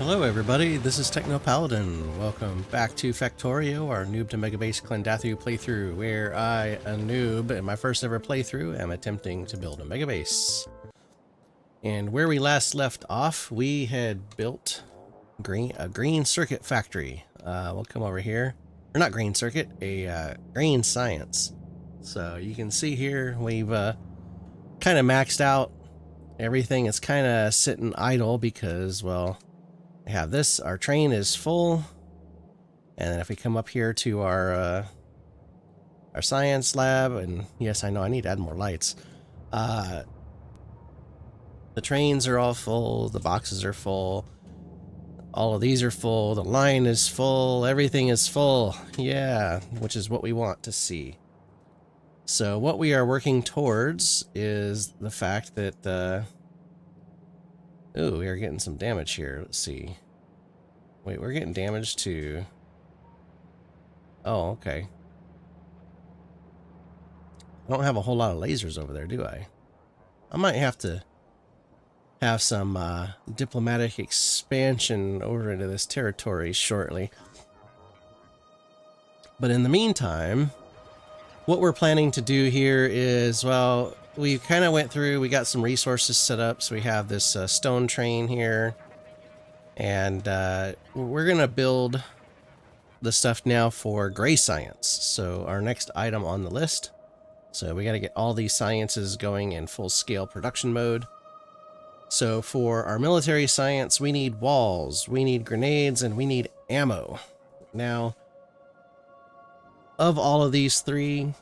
Hello everybody, this is Techno Paladin. Welcome back to Factorio, our Noob to Megabase Klendathu playthrough, where I, a noob, in my first ever playthrough, am attempting to build a megabase. And where we last left off, we had built a green circuit factory. We'll come over here. Or not green circuit, a green science. So you can see here, we've kind of maxed out everything. It's kind of sitting idle because, well, we have this, our train is full, and then if we come up here to our science lab, and yes, I know I need to add more lights. The trains are all full, the boxes are full, all of these are full, the line is full, everything is full, yeah, which is what we want to see. So what we are working towards is the fact that, ooh, we are getting some damage here. Let's see. Wait, we're getting damage to... Oh, okay. I don't have a whole lot of lasers over there, do I? I might have to have some diplomatic expansion over into this territory shortly. But in the meantime, what we're planning to do here is, well, we kind of went through, we got some resources set up, so we have this stone train here. And we're going to build the stuff now for gray science. So our next item on the list. So we got to get all these sciences going in full scale production mode. So for our military science, we need walls, we need grenades, and we need ammo. Now, of all of these three,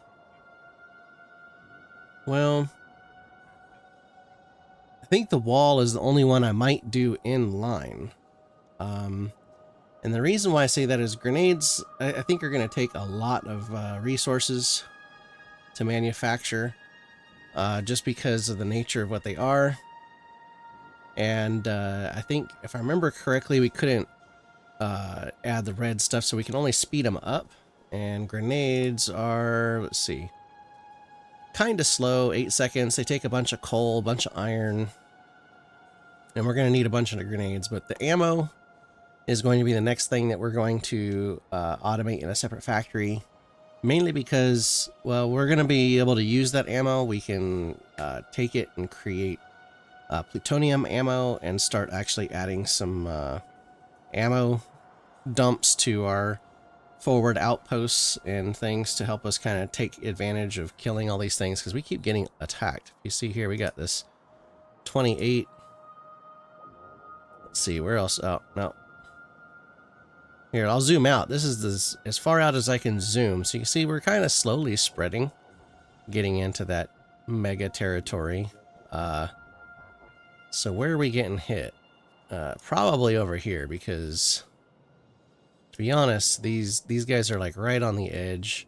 well, I think the wall is the only one I might do in line. And the reason why I say that is grenades, I think are going to take a lot of resources to manufacture, just because of the nature of what they are. And I think, if I remember correctly, we couldn't add the red stuff, so we can only speed them up. And grenades are, let's see, kind of slow, 8 seconds. They take a bunch of coal, a bunch of iron, and we're going to need a bunch of grenades. But the ammo is going to be the next thing that we're going to automate in a separate factory, mainly because, well, we're going to be able to use that ammo. We can take it and create plutonium ammo and start actually adding some ammo dumps to our forward outposts and things to help us kind of take advantage of killing all these things, because we keep getting attacked. You see here, we got this 28. Let's see, where else? Oh, no. Here, I'll zoom out. This is as far out as I can zoom. So you can see we're kind of slowly spreading, getting into that mega territory. So where are we getting hit? Probably over here, because to be honest, these guys are like right on the edge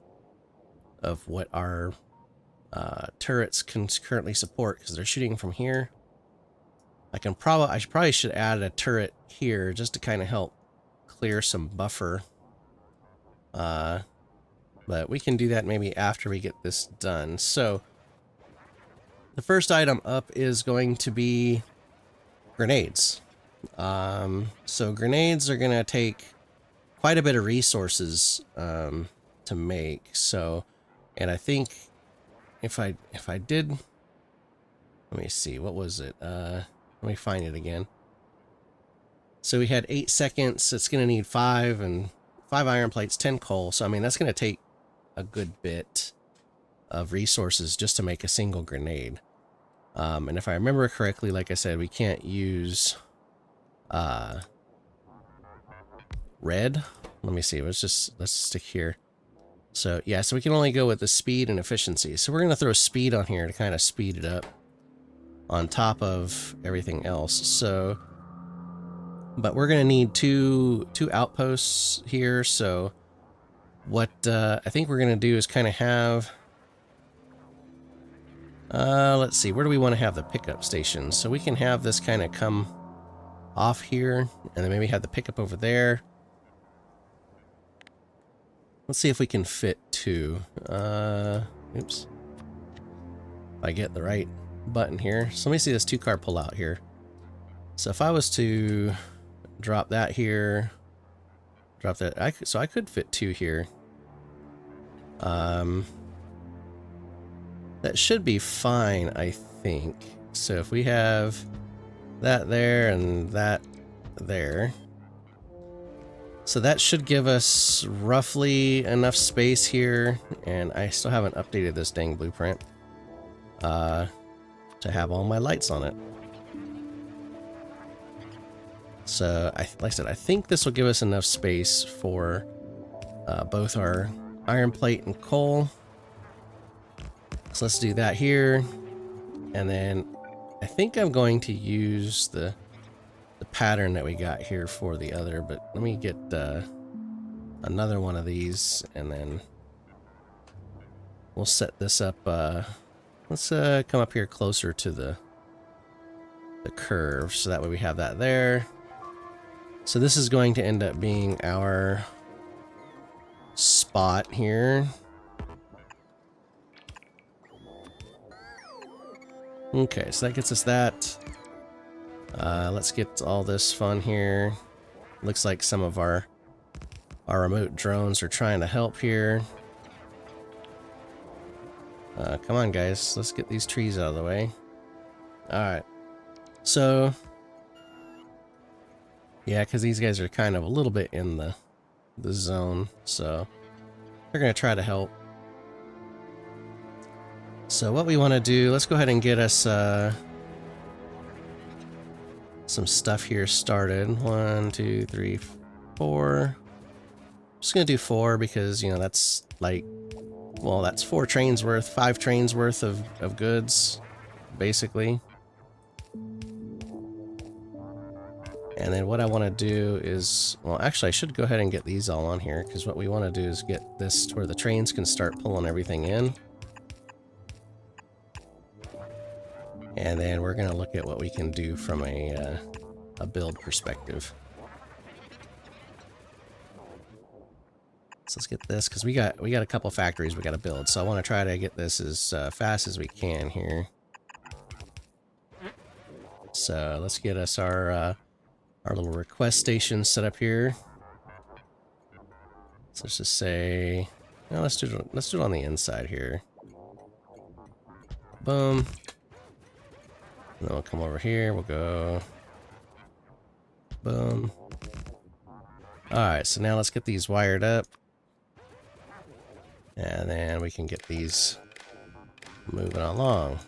of what our turrets can currently support, because they're shooting from here. I probably should add a turret here just to kind of help clear some buffer, but we can do that maybe after we get this done. So the first item up is going to be grenades. So grenades are going to take quite a bit of resources to make. So, and I think if I did, let me see, what was it? Let me find it again. So we had 8 seconds. It's going to need 5 and 5 iron plates, 10 coal. So, I mean, that's going to take a good bit of resources just to make a single grenade. And if I remember correctly, like I said, we can't use red. Let me see. Let's stick here. So, yeah, so we can only go with the speed and efficiency. So we're going to throw speed on here to kind of speed it up on top of everything else. So... but we're going to need two outposts here, so what I think we're going to do is kind of have... let's see, where do we want to have the pickup station? So we can have this kind of come off here, and then maybe have the pickup over there. Let's see if we can fit two. Oops. If I get the right button here. So let me see this 2-car pull out here. So if I was to drop that here. Drop that. So I could fit 2 here. That should be fine, I think. So if we have that there and that there. So that should give us roughly enough space here, and I still haven't updated this dang blueprint to have all my lights on it. So, like I said, I think this will give us enough space for both our iron plate and coal. So let's do that here, and then I think I'm going to use the pattern that we got here for the other, but let me get another one of these, and then we'll set this up. Let's come up here closer to the curve, so that way we have that there. So this is going to end up being our spot here. Okay, so that gets us that. Let's get all this fun here. Looks like some of our remote drones are trying to help here. Come on, guys. Let's get these trees out of the way. Alright. So, yeah, because these guys are kind of a little bit in the zone, so they're going to try to help. So what we want to do, let's go ahead and get us some stuff here started. 1, 2, 3, 4. Just gonna do 4 because, you know, that's like, well, that's 4 trains worth, 5 trains worth of goods, basically. And then what I want to do is, well, actually I should go ahead and get these all on here, because what we want to do is get this to where the trains can start pulling everything in. And then we're going to look at what we can do from a build perspective. So let's get this, because we got a couple factories we got to build. So I want to try to get this as fast as we can here. So let's get us our little request station set up here. So let's just say, no, let's do it on the inside here. Boom. And then we'll come over here, we'll go boom. Alright, so now let's get these wired up. And then we can get these moving along.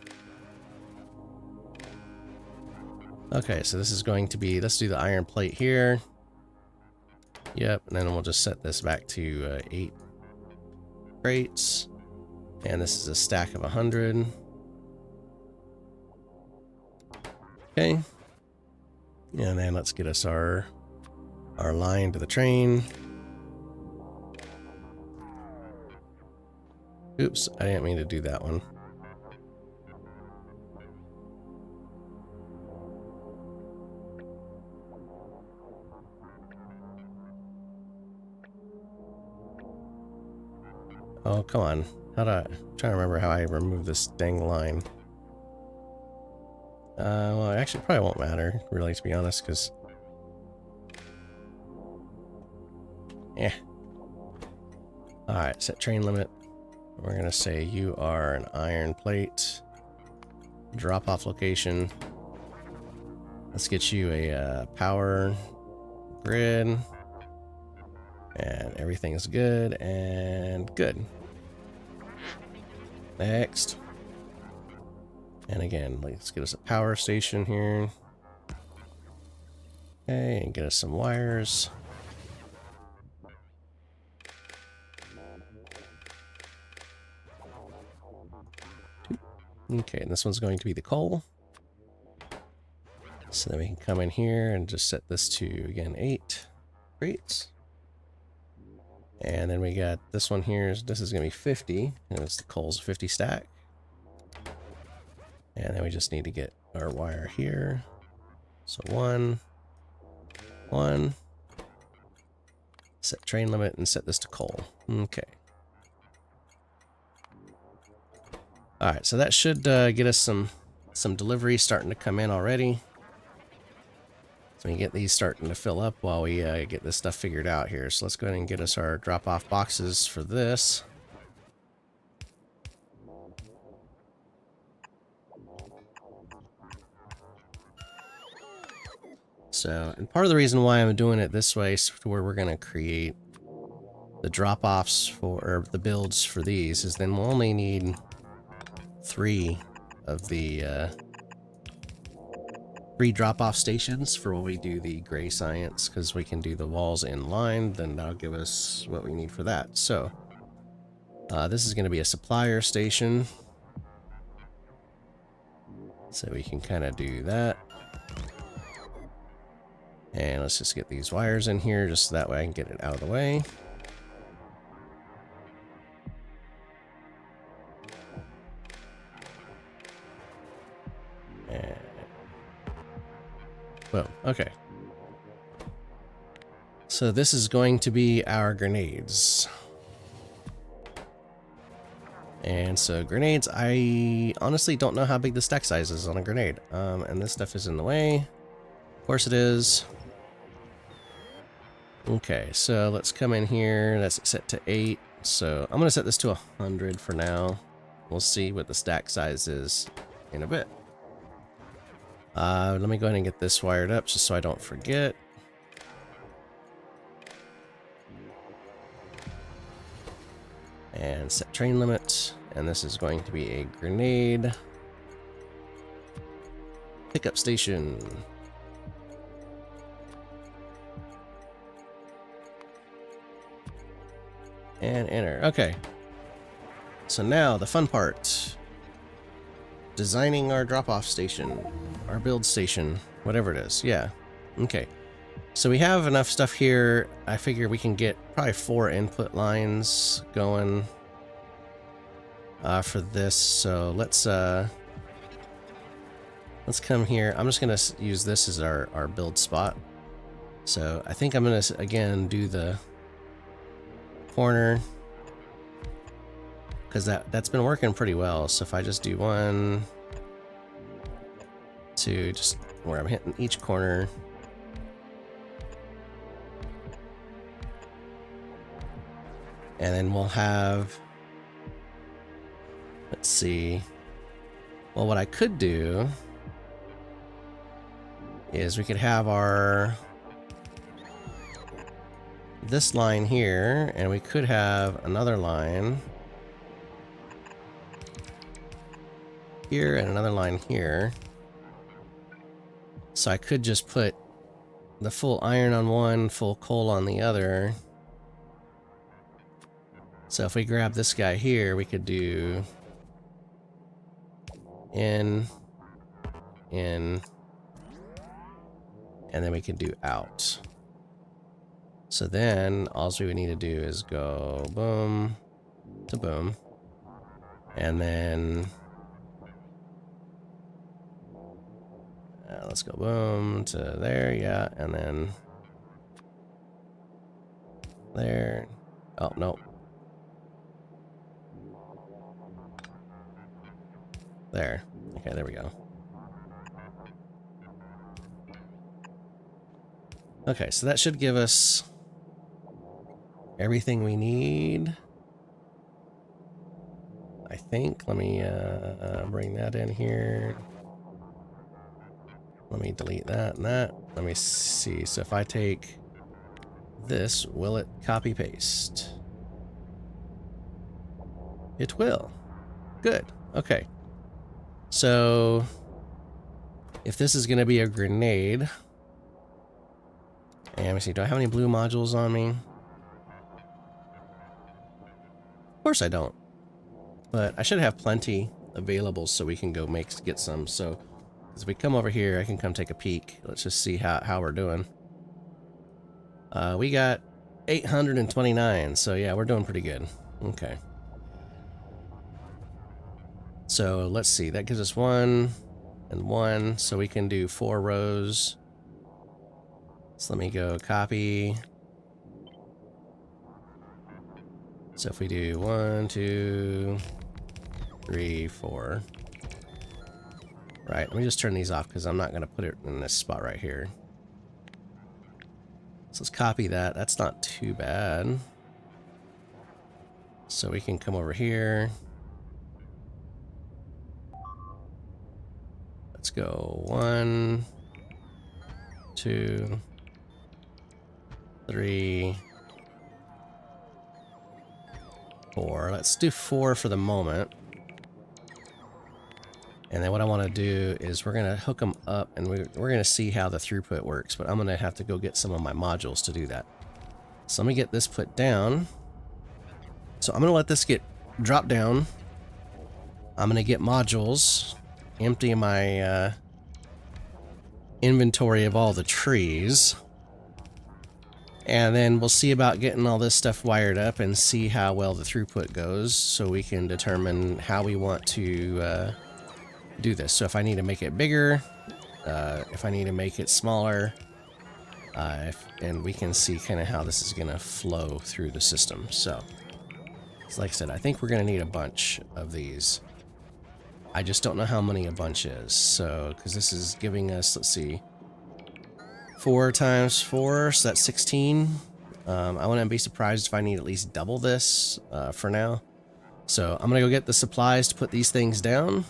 Okay, so this is going to be, let's do the iron plate here. Yep, and then we'll just set this back to 8 crates. And this is a stack of 100. Okay. And then let's get us our line to the train. Oops, I didn't mean to do that one. Oh, come on. I'm trying to remember how I remove this dang line. Well, it actually probably won't matter, really, to be honest, because... yeah. Alright, set train limit. We're going to say you are an iron plate. Drop-off location. Let's get you a power grid. And everything is good, and good. Next. And again, let's get us a power station here. Okay, and get us some wires. Okay, and this one's going to be the coal. So then we can come in here and just set this to, again, 8 crates. And then we got this one here. This is going to be 50. And it's the coal's 50 stack. And then we just need to get our wire here. So 1, 1. Set train limit and set this to coal. Okay. Alright, so that should get us some delivery starting to come in already. So we get these starting to fill up while we get this stuff figured out here. So let's go ahead and get us our drop-off boxes for this. So, and part of the reason why I'm doing it this way is where we're going to create the drop-offs for, or the builds for these, is then we'll only need 3 of the 3 drop-off stations for when we do the gray science, because we can do the walls in line, then that'll give us what we need for that. So, this is going to be a supplier station. So we can kind of do that. And let's just get these wires in here, just so that way I can get it out of the way. And boom. Okay. So this is going to be our grenades. And so grenades, I honestly don't know how big the stack size is on a grenade. And this stuff is in the way. Of course it is. Okay, so let's come in here. That's set to 8. So I'm going to set this to 100 for now. We'll see what the stack size is in a bit. Let me go ahead and get this wired up just so I don't forget. And set train limit. And this is going to be a grenade pickup station. And enter. Okay. So now the fun part. Designing our drop-off station. Our build station. Whatever it is. Yeah. Okay. So we have enough stuff here. I figure we can get probably 4 input lines going for this. So let's come here. I'm just gonna use this as our build spot. So I think I'm gonna again do the corner, because that's been working pretty well. So if I just do 1, 2, just where I'm hitting each corner. And then we'll have, let's see. Well, what I could do is we could have this line here, and we could have another line here and another line here. So I could just put the full iron on one, full coal on the other. So if we grab this guy here, we could do in, and then we can do out. So then all we would need to do is go boom to boom, and then let's go boom to there, yeah, and then there. Oh no. There. Okay, there we go. Okay, so that should give us everything we need, I think. Let me bring that in here. Let me delete that and that. Let me see. So if I take this, will it copy paste? It will. Good. Okay. So if this is going to be a grenade, and let me see, do I have any blue modules on me? Of course I don't. But I should have plenty available so we can go get some. So as we come over here, I can come take a peek. Let's just see how we're doing. We got 829, so yeah, we're doing pretty good. Okay. So let's see, that gives us 1 and 1, so we can do 4 rows. So let me go copy. So if we do 1, 2, 3, 4. Right, let me just turn these off because I'm not going to put it in this spot right here. So let's copy that. That's not too bad. So we can come over here. Let's go 1, 2, 3, 4. Let's do 4 for the moment. And then what I want to do is we're going to hook them up and we're going to see how the throughput works. But I'm going to have to go get some of my modules to do that. So let me get this put down. So I'm going to let this get dropped down. I'm going to get modules, empty my inventory of all the trees. And then we'll see about getting all this stuff wired up and see how well the throughput goes so we can determine how we want to do this. So if I need to make it bigger, if I need to make it smaller, and we can see kind of how this is going to flow through the system. So, like I said, I think we're going to need a bunch of these. I just don't know how many a bunch is. So, because this is giving us, let's see, 4 times 4, so that's 16. I wouldn't be surprised if I need at least double this for now. So I'm going to go get the supplies to put these things down.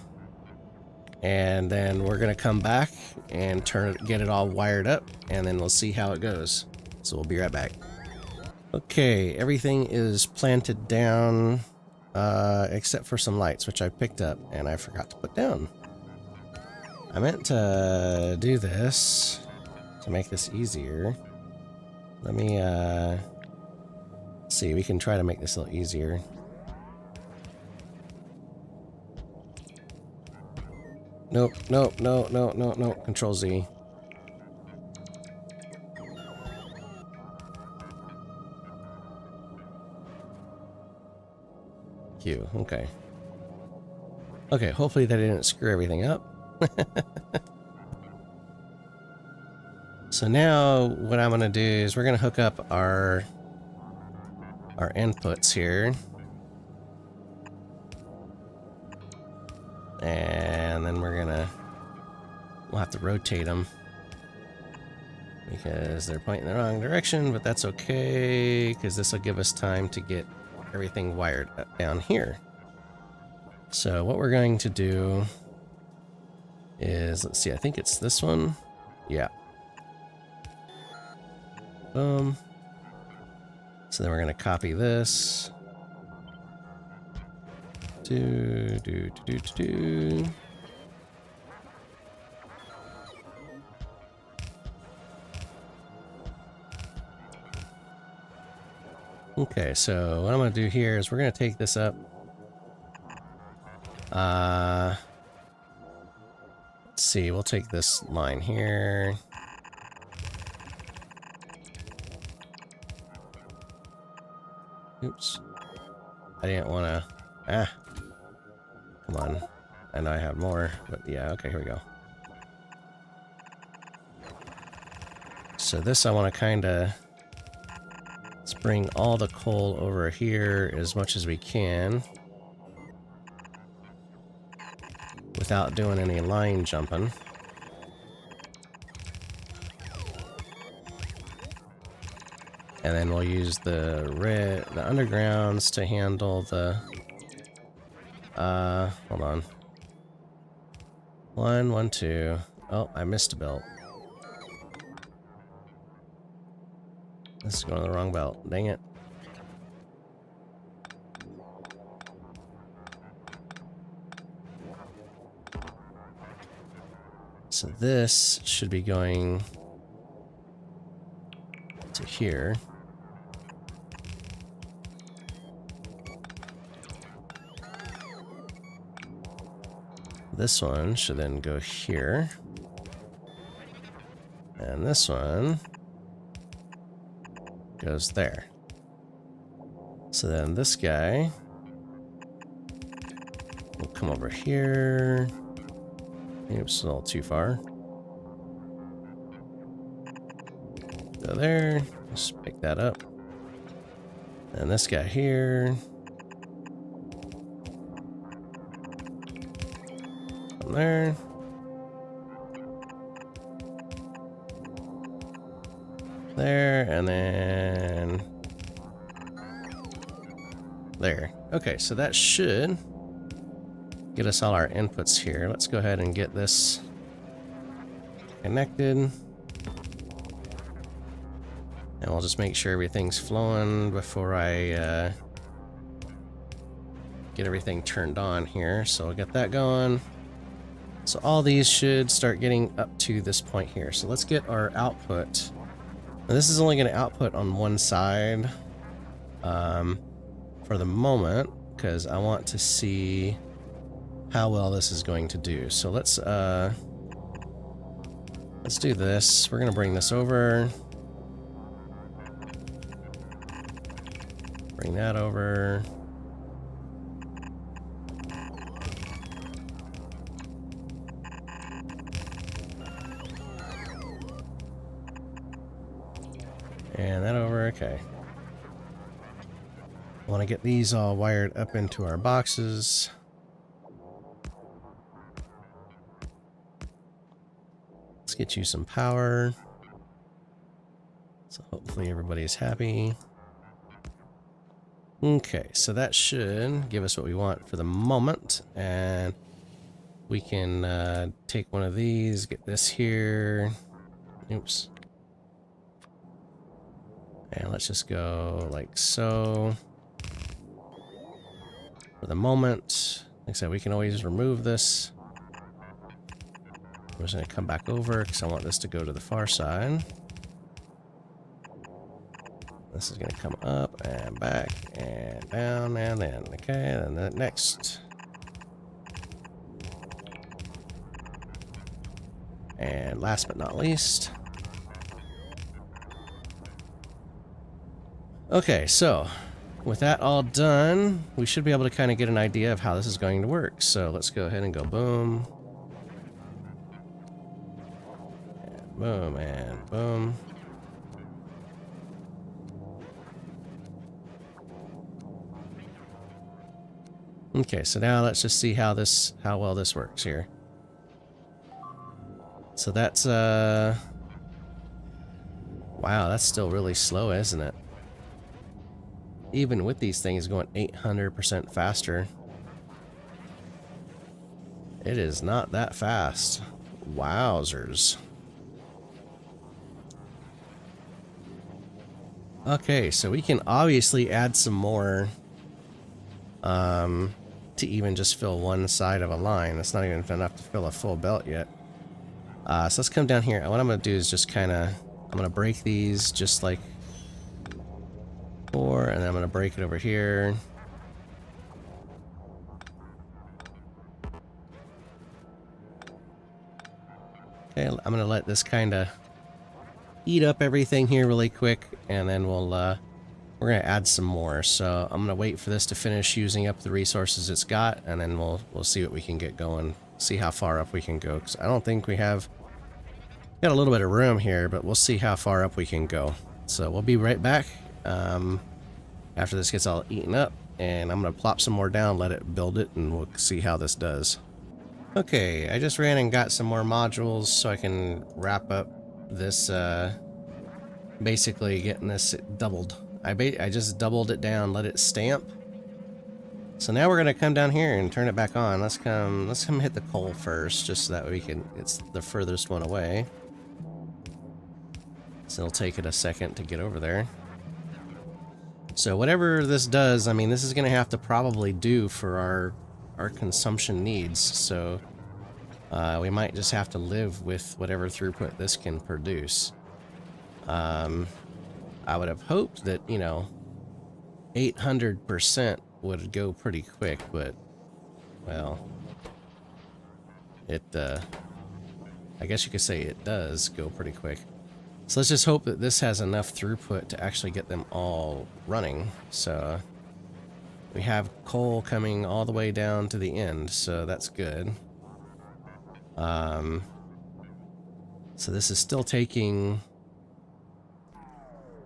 And then we're going to come back and get it all wired up, and then we'll see how it goes. So we'll be right back. Okay, everything is planted down, except for some lights, which I picked up and I forgot to put down. I meant to do this to make this easier. Let me, see, we can try to make this a little easier. Nope, nope, no, no, no, no. Control Z. Q, okay. Okay, hopefully that didn't screw everything up. So now what I'm gonna do is we're gonna hook up our inputs here. And then we'll have to rotate them because they're pointing the wrong direction, but that's okay because this will give us time to get everything wired up down here. So what we're going to do is, let's see, I think it's this one. Yeah. Boom. So then we're going to copy this. Okay, so what I'm going to do here is we're going to take this up. Let's see, we'll take this line here. Oops. I didn't want to... Come on. I know I have more, but yeah, okay, here we go. So this I want to kind of... Let's bring all the coal over here as much as we can. Without doing any line jumping. And then we'll use the undergrounds to handle the... hold on. 1, 1, 2. Oh, I missed a belt. This is going to the wrong belt. Dang it. So this should be going to here. This one should then go here. And this one goes there. So then this guy will come over here. Oops, a little too far. Go there. Just pick that up. And this guy here. From there. there, and then there. Okay, so that should get us all our inputs here. Let's go ahead and get this connected. And we'll just make sure everything's flowing before I get everything turned on here. So we'll get that going. So all these should start getting up to this point here. So let's get our output. Now this is only going to output on one side for the moment, because I want to see how well this is going to do. So let's do this. We're going to bring this over. Bring that over. And that over, okay. Want to get these all wired up into our boxes. Let's get you some power. So hopefully everybody's happy. Okay, so that should give us what we want for the moment. And we can take one of these, get this here. Oops. And let's just go like so. For the moment, like I said, we can always remove this. I'm just going to come back over because I want this to go to the far side. This is going to come up and back and down and then. Okay, and then next. And last but not least. Okay, so with that all done, we should be able to kind of get an idea of how this is going to work. So let's go ahead and go boom. And boom and boom. Okay, so now let's just see how well this works here. So that's wow, that's still really slow, isn't it? Even with these things going 800% faster, it is not that fast. Wowzers. Okay, so we can obviously add some more to even just fill one side of a line. That's not even enough to fill a full belt yet. So let's come down here. What I'm going to do is just kind of, I'm going to break these just like before, and then I'm going to break it over here. Okay, I'm going to let this kind of eat up everything here really quick, and then we're going to add some more. So I'm going to wait for this to finish using up the resources it's got, and then we'll see what we can get going. See how far up we can go, because I don't think we have got a little bit of room here, but we'll see how far up we can go. So we'll be right back after this gets all eaten up, and I'm going to plop some more down, let it build it, and we'll see how this does. Okay, I just ran and got some more modules so I can wrap up this, basically getting this doubled. I just doubled it down, let it stamp. So now we're gonna come down here and turn it back on. Let's come hit the coal first, just so that we can, it's the furthest one away. So it'll take it a second to get over there. So whatever this does, I mean, this is gonna have to probably do for our consumption needs. So we might just have to live with whatever throughput this can produce. I would have hoped that, you know, 800% would go pretty quick, but, well, it, I guess you could say it does go pretty quick. So let's just hope that this has enough throughput to actually get them all running. So we have coal coming all the way down to the end, so that's good. So this is still taking,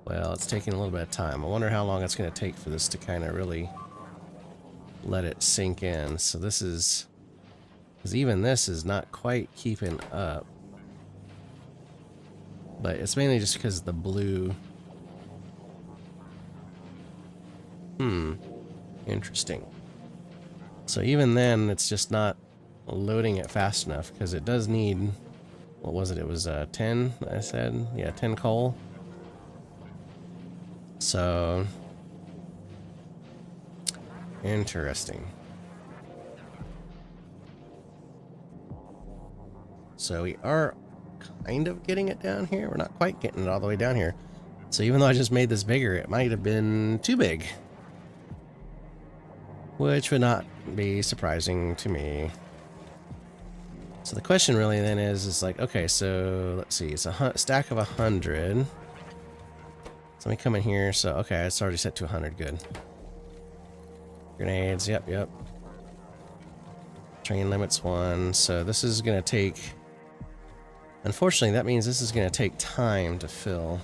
well, it's taking a little bit of time. I wonder how long it's going to take for this to kind of really let it sink in. So this is, because even this is not quite keeping up. But it's mainly just because of the blue. Interesting. So even then, it's just not loading it fast enough because it does need, what was it? It was 10, I said? Yeah, 10 coal. So, interesting. So we are kind of getting it down here. We're not quite getting it all the way down here. So even though I just made this bigger, it might have been too big. Which would not be surprising to me. So the question really then is like, okay, so let's see, it's a stack of 100. So let me come in here. So, okay, it's already set to 100, good. Grenades, yep. Train limits 1, so this is gonna take, unfortunately that means this is gonna take time to fill.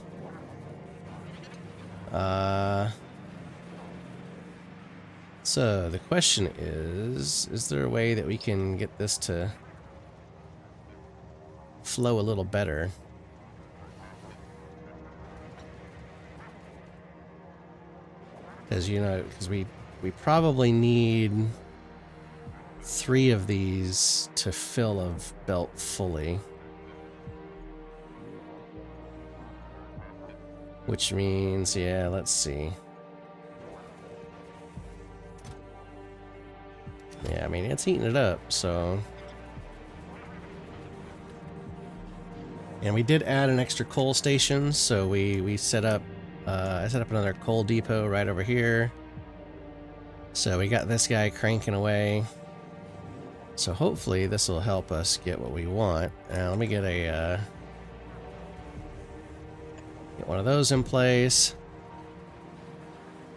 So the question is there a way that we can get this to flow a little better? Because, you know, because we probably need 3 of these to fill a belt fully. Which means, yeah, let's see. Yeah, I mean, it's eating it up, so... And we did add an extra coal station, so we set up... I set up another coal depot right over here. So we got this guy cranking away. So hopefully this will help us get what we want. Let me get a... get one of those in place.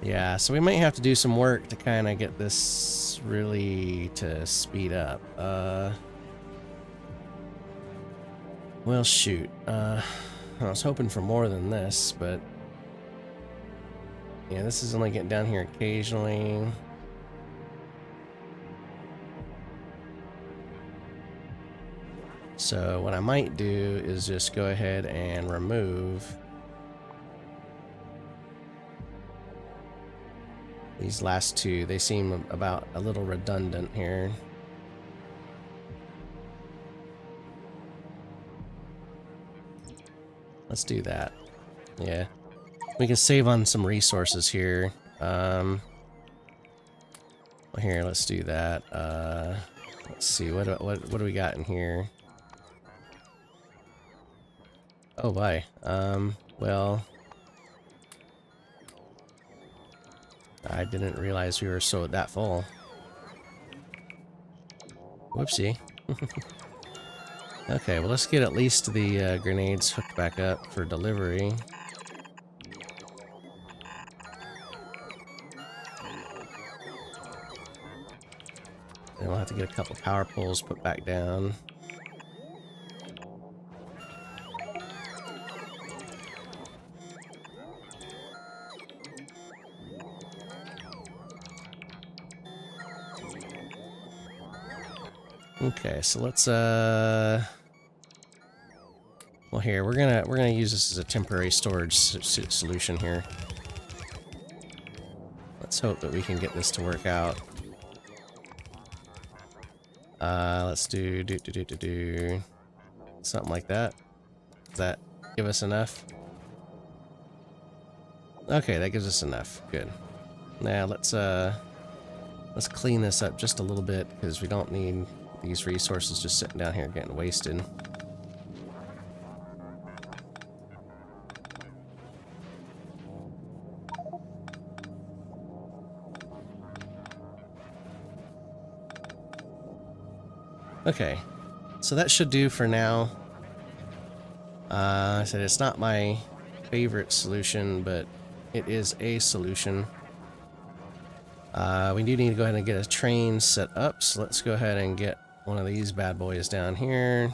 Yeah, so we might have to do some work to kind of get this really to speed up. Well, shoot. I was hoping for more than this, but... yeah, this is only getting down here occasionally. So what I might do is just go ahead and remove these last 2. They seem about a little redundant here. Let's do that. Yeah. We can save on some resources here. Well, here, let's do that. Let's see, what do we got in here? Oh, bye. Well... I didn't realize we were so that full. Whoopsie. Okay, well, let's get at least the grenades hooked back up for delivery. Then we'll have to get a couple power poles put back down. Okay, so let's well, here we're gonna use this as a temporary storage solution here. Let's hope that we can get this to work out. Let's do something like that. Does that give us enough? Okay, that gives us enough. Good. Now let's clean this up just a little bit because we don't need these resources just sitting down here getting wasted. Okay, so that should do for now. I said it's not my favorite solution, but it is a solution. We do need to go ahead and get a train set up, so let's go ahead and get one of these bad boys down here.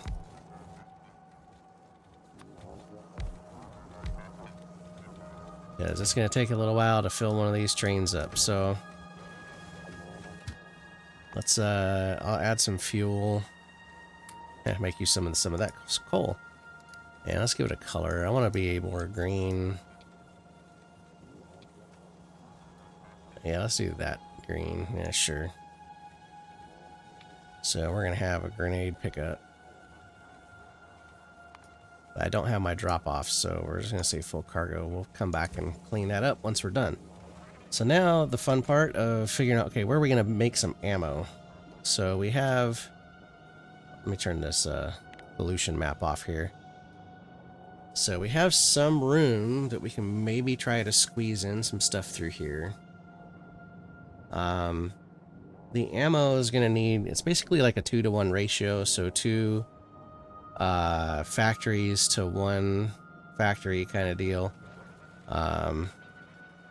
Because it's going to take a little while to fill one of these trains up, so... let's, I'll add some fuel. Yeah, make use some of that coal. Yeah, let's give it a color. I want to be more green. Yeah, let's do that green. Yeah, sure. So we're going to have a grenade pickup. I don't have my drop off, so we're just going to say full cargo. We'll come back and clean that up once we're done. So now the fun part of figuring out, okay, where are we going to make some ammo? So we have, let me turn this pollution map off here. So we have some room that we can maybe try to squeeze in some stuff through here. The ammo is going to need, it's basically like a 2-to-1 ratio, so 2 factories to 1 factory kind of deal.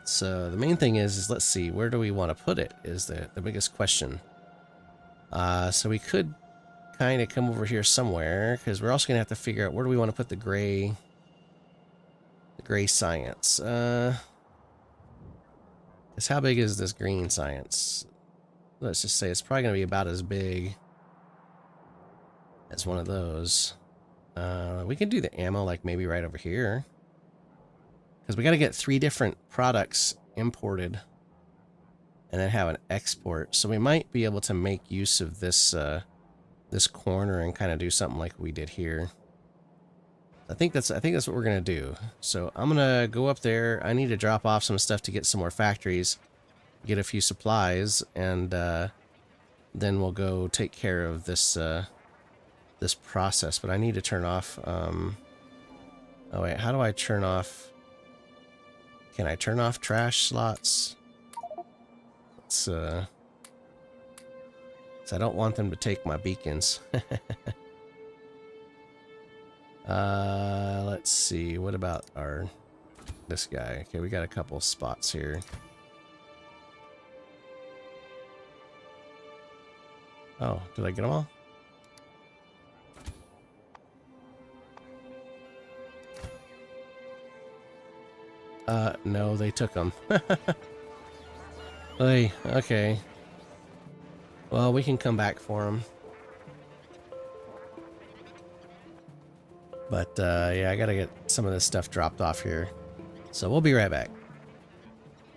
So the main thing is let's see, where do we want to put it is the biggest question. So we could kind of come over here somewhere, because we're also going to have to figure out where do we want to put the gray science. Because how big is this green science? Let's just say it's probably going to be about as big as one of those. We can do the ammo like maybe right over here, because we got to get 3 different products imported and then have an export. So we might be able to make use of this this corner and kind of do something like we did here. I think that's what we're gonna do. So I'm gonna go up there. I need to drop off some stuff to get some more factories, get a few supplies, and then we'll go take care of this this process. But I need to turn off. Oh wait, how do I turn off? Can I turn off trash slots? Let's so I don't want them to take my beacons. Let's see. What about this guy? Okay, we got a couple spots here. Oh, did I get them all? No, they took them. Hey, okay. Well, we can come back for them. But, yeah, I gotta get some of this stuff dropped off here. So we'll be right back.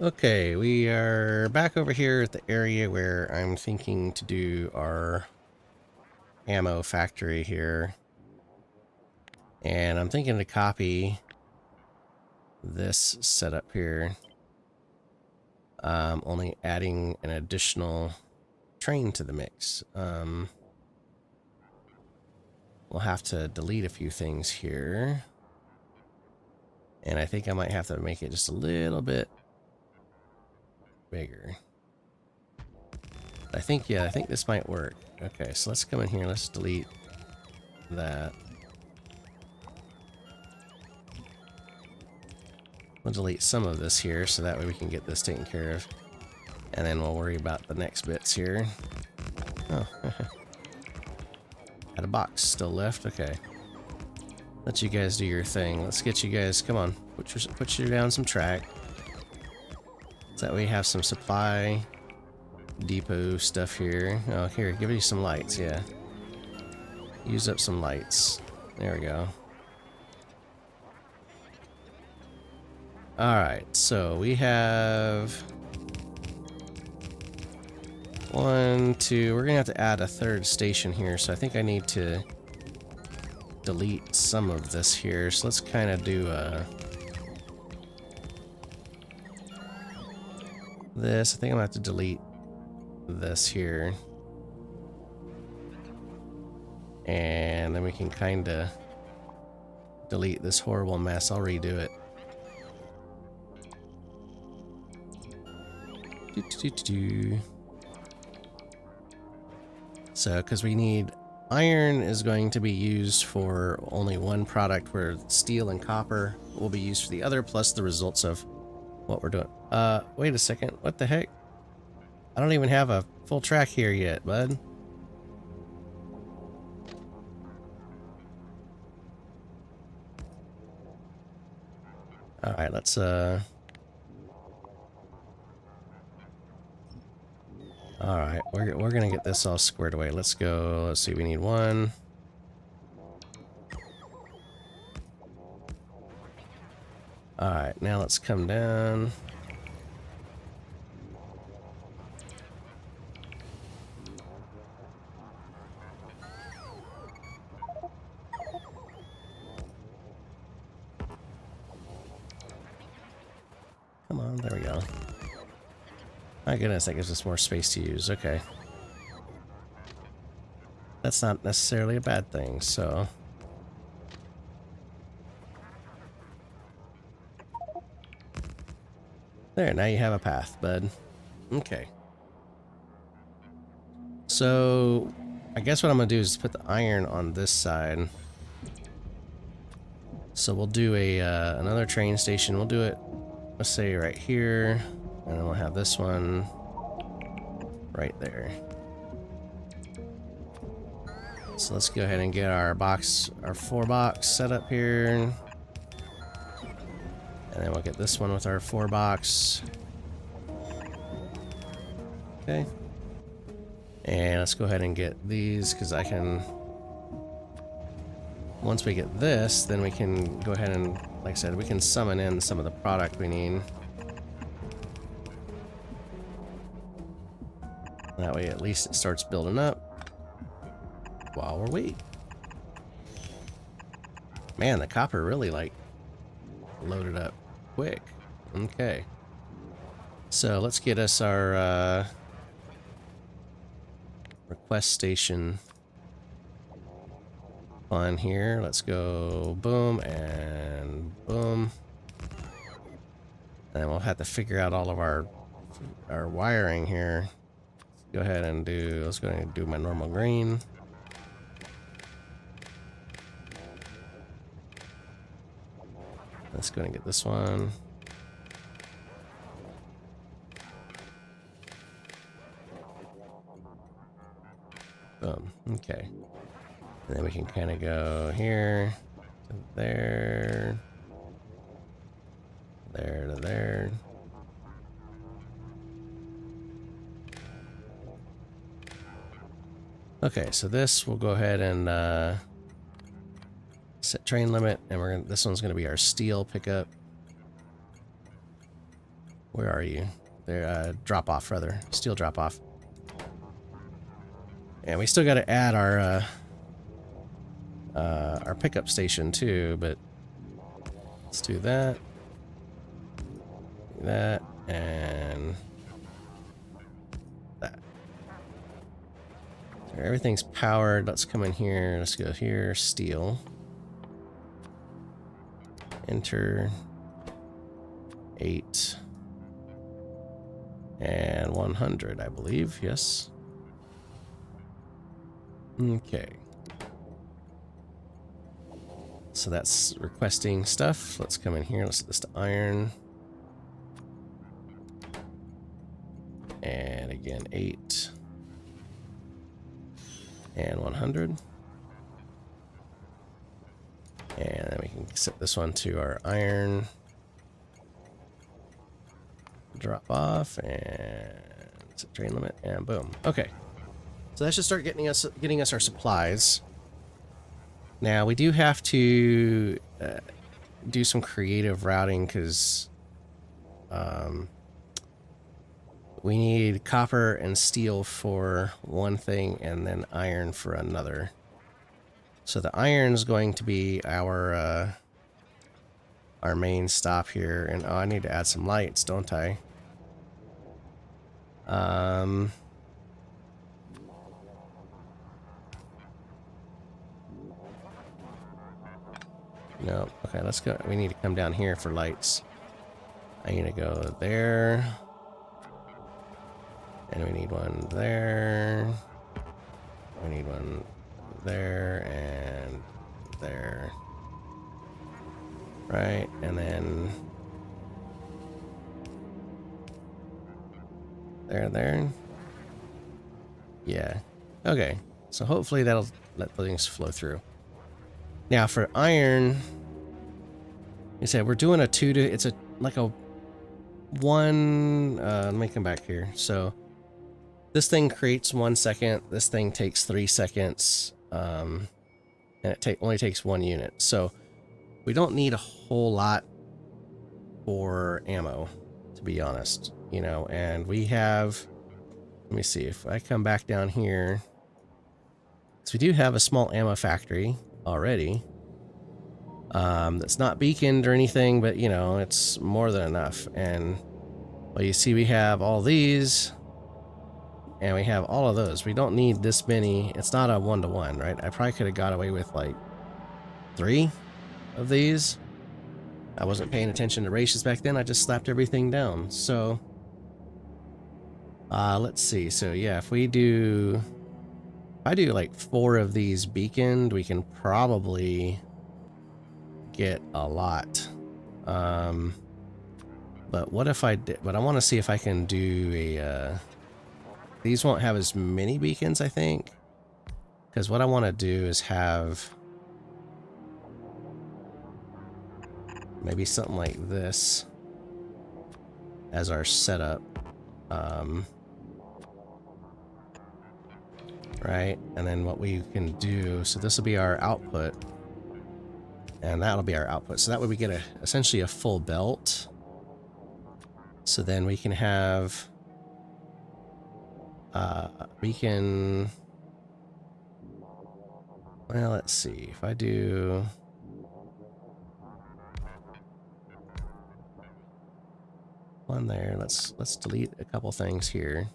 Okay, we are back over here at the area where I'm thinking to do our ammo factory here. And I'm thinking to copy this setup here. Only adding an additional train to the mix. We'll have to delete a few things here. And I think I might have to make it just a little bit bigger. I think, yeah, I think this might work. Okay, so let's come in here. Let's delete that. We'll delete some of this here so that way we can get this taken care of. And then we'll worry about the next bits here. Oh, had a box still left. Okay. Let you guys do your thing. Let's get you guys, come on, put you down some track. So that way you have some supply depot stuff here. Oh, here, give you some lights, yeah. Use up some lights. There we go. Alright, so we have 1, 2, we're gonna have to add a 3rd station here, so I think I need to delete some of this here. So let's kind of do this. I think I'm gonna have to delete this here. And then we can kind of delete this horrible mess. I'll redo it. So, because we need iron is going to be used for only one product, where steel and copper will be used for the other, plus the results of what we're doing. Wait a second. What the heck? I don't even have a full track here yet, bud. Alright, let's, Alright, we're gonna get this all squared away. Let's go. Let's see, we need 1. Alright, now let's come down. Come on, there we go. My goodness, that gives us more space to use. Okay. That's not necessarily a bad thing, so... There, now you have a path, bud. Okay. So, I guess what I'm going to do is put the iron on this side. So we'll do a another train station. We'll do it, let's say, right here. And then we'll have this one right there. So let's go ahead and get our box, our 4-box set up here. And then we'll get this one with our 4-box. Okay. And let's go ahead and get these, because I can... Once we get this, then we can go ahead and, like I said, we can summon in some of the product we need. That way at least it starts building up while we're waiting. Man, the copper really, like, loaded up quick. Okay. So let's get us our request station on here. Let's go boom and boom. And we'll have to figure out all of our wiring here. Let's go ahead and let's go ahead and do my normal green. Let's go ahead and get this one. Boom. Okay. And then we can kind of go here to there, there to there. Okay, so this we'll go ahead and set train limit, and this one's gonna be our steel pickup. Where are you? There, drop off rather, steel drop off. And we still got to add our pickup station too, but let's do that, and that. So everything's powered. Let's come in here. Let's go here. Steel. Enter. 8 and 100, I believe. Yes. Okay. So that's requesting stuff. Let's come in here. Let's set this to iron. And again, 8 and 100. And then we can set this one to our iron. Drop off and set train limit and boom. Okay. So that should start getting us our supplies. Now we do have to do some creative routing because we need copper and steel for one thing and then iron for another. So the iron is going to be our main stop here. And oh, I need to add some lights, don't I? No. Okay, let's go. We need to come down here for lights. I need to go there. And we need one there. We need one there and there. Right, and then there. Yeah. Okay. So hopefully that'll let things flow through. Now for iron, you said we're doing a 2 to, it's like a 1, let me come back here. So this thing creates 1 second, this thing takes 3 seconds, and it only takes 1 unit. So we don't need a whole lot for ammo, to be honest. You know, and we have, let me see, if I come back down here, so we do have a small ammo factory already. That's not beaconed or anything, but you know, it's more than enough. And well, you see we have all these, and we have all of those. We don't need this many. It's not a one-to-one, right? I probably could have got away with like 3 of these. I wasn't paying attention to ratios back then. I just slapped everything down. So let's see. So yeah, if I do like 4 of these beaconed, we can probably get a lot. But what if I did, but I want to see if I can do a, these won't have as many beacons, I think. Because what I want to do is have maybe something like this as our setup. Right, and then what we can do, so this will be our output, and that'll be our output. So that way we get essentially a full belt. So then we can have, we can, well, let's see, if I do, one there, let's delete a couple things here.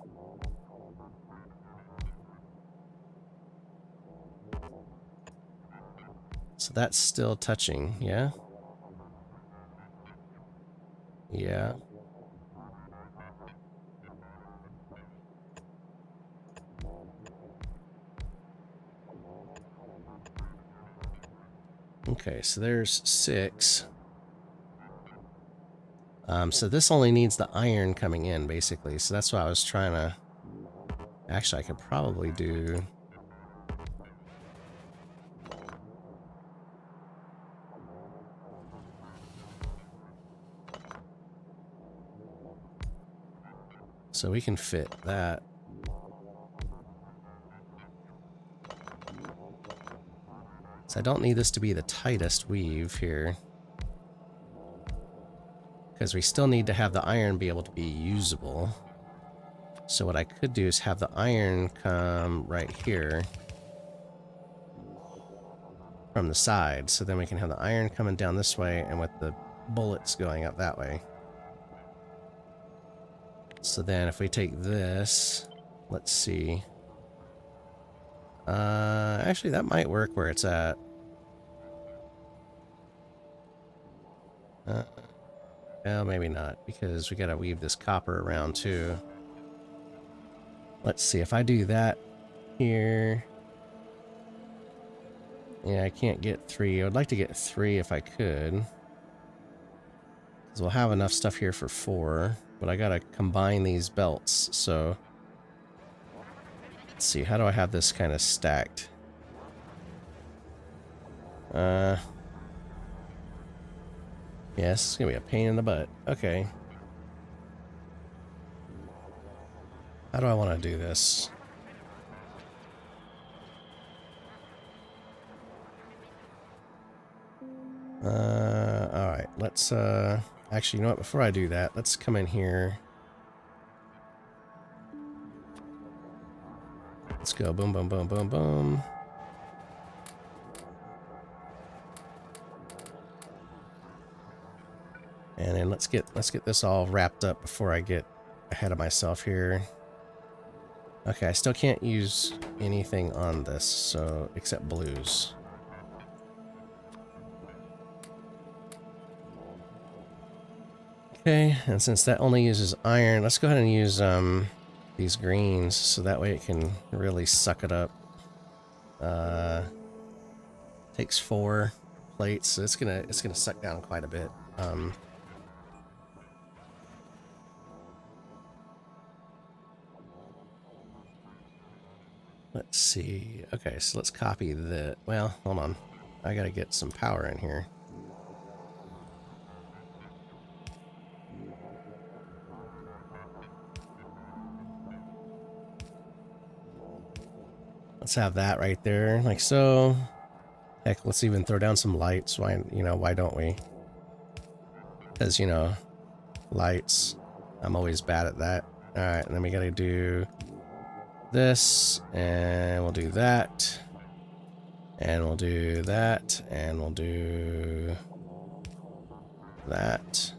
So that's still touching, yeah? Yeah. Okay, so there's 6. So this only needs the iron coming in, basically. So that's why I was trying to... Actually, I could probably do... So we can fit that. So I don't need this to be the tightest weave here, because we still need to have the iron be able to be usable. So what I could do is have the iron come right here from the side. So then we can have the iron coming down this way and with the bullets going up that way. So then if we take this, let's see. Actually, that might work where it's at. Well, maybe not, because we gotta weave this copper around too. Let's see, if I do that here... Yeah, I can't get 3. I would like to get 3 if I could, because we'll have enough stuff here for 4, but I gotta combine these belts, so... Let's see, how do I have this kind of stacked? Yeah, this is gonna be a pain in the butt. Okay. How do I want to do this? Alright, let's, actually, you know what, before I do that, let's come in here. Let's go boom, boom, boom, boom, boom. And then let's get this all wrapped up before I get ahead of myself here. Okay, I still can't use anything on this, so except blues. Okay, and since that only uses iron, let's go ahead and use these greens, so that way it can really suck it up. Takes 4 plates, so it's gonna suck down quite a bit. Let's see. Okay, so let's copy the... Well, hold on. I gotta get some power in here. Let's have that right there, like so. Heck, let's even throw down some lights. Why, you know, why don't we? Because, you know, lights. I'm always bad at that. Alright, and then we gotta do this, and we'll do that. And we'll do that, and we'll do that.